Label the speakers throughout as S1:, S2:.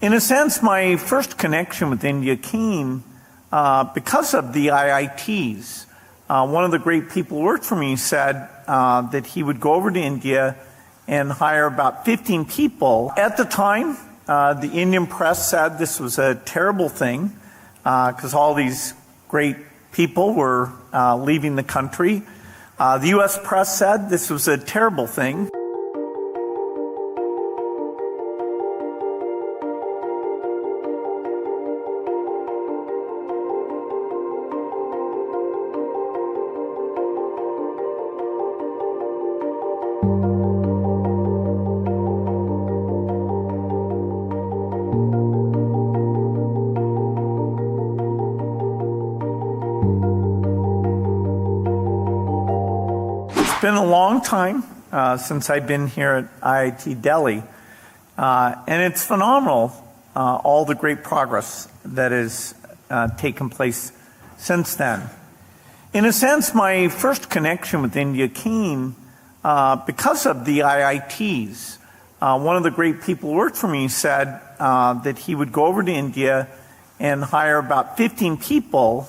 S1: In a sense, my first connection with India came because of the IITs. One of the great people who worked for me said that he would go over to India and hire about 15 people. At the time, the Indian press said this was a terrible thing because all these great people were leaving the country. The U.S. press said this was a terrible thing. It's been a long time since I've been here at IIT Delhi, and it's phenomenal, all the great progress that has taken place since then. In a sense, my first connection with India came because of the IITs. One of the great people who worked for me said that he would go over to India and hire about 15 people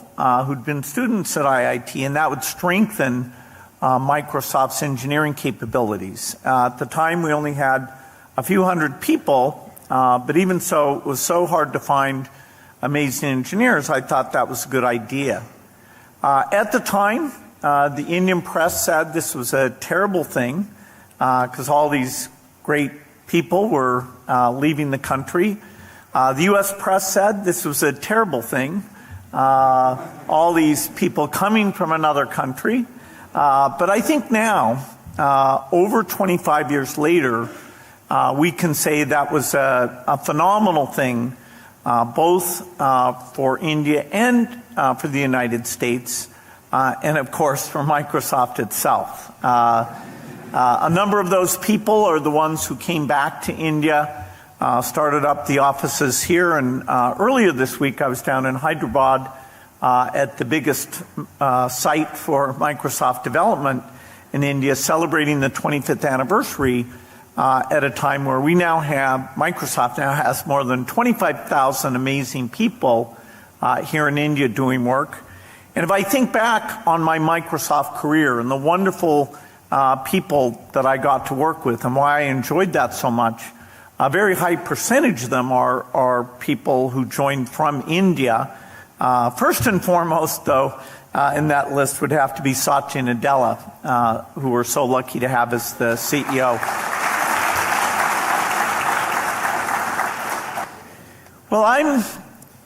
S1: who'd been students at IIT, and that would strengthen Microsoft's engineering capabilities. At the time, we only had a few hundred people, but even so, it was so hard to find amazing engineers, I thought that was a good idea. At the time, the Indian press said this was a terrible thing because all these great people were leaving the country. The U.S. press said this was a terrible thing, all these people coming from another country. But I think now, over 25 years later, we can say that was a phenomenal thing, both for India and for the United States, and of course for Microsoft itself. A number of those people are the ones who came back to India, started up the offices here, and earlier this week I was down in Hyderabad at the biggest site for Microsoft development in India, celebrating the 25th anniversary at a time where Microsoft now has more than 25,000 amazing people here in India doing work. And if I think back on my Microsoft career and the wonderful people that I got to work with and why I enjoyed that so much, a very high percentage of them are people who joined from India. First and foremost, though, in that list would have to be Satya Nadella, who we're so lucky to have as the CEO. Well, I'm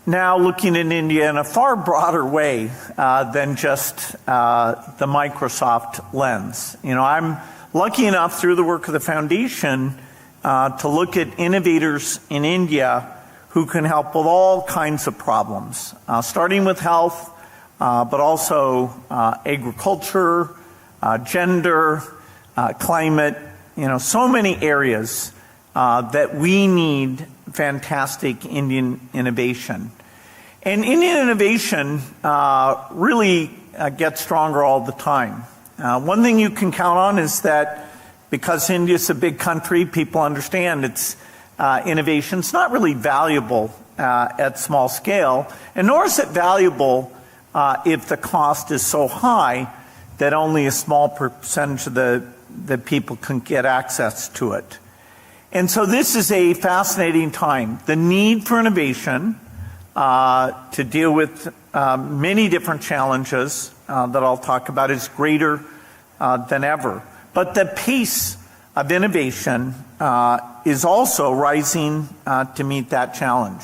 S1: now looking at India in a far broader way than just the Microsoft lens. You know, I'm lucky enough through the work of the foundation to look at innovators in India who can help with all kinds of problems, starting with health, but also agriculture, gender, climate, so many areas that we need fantastic Indian innovation. And Indian innovation really gets stronger all the time. One thing you can count on is that because India is a big country, people understand its innovation's not really valuable at small scale, and nor is it valuable if the cost is so high that only a small percentage of the people can get access to it. And so this is a fascinating time. The need for innovation to deal with many different challenges that I'll talk about is greater than ever. But the pace of innovation is also rising to meet that challenge.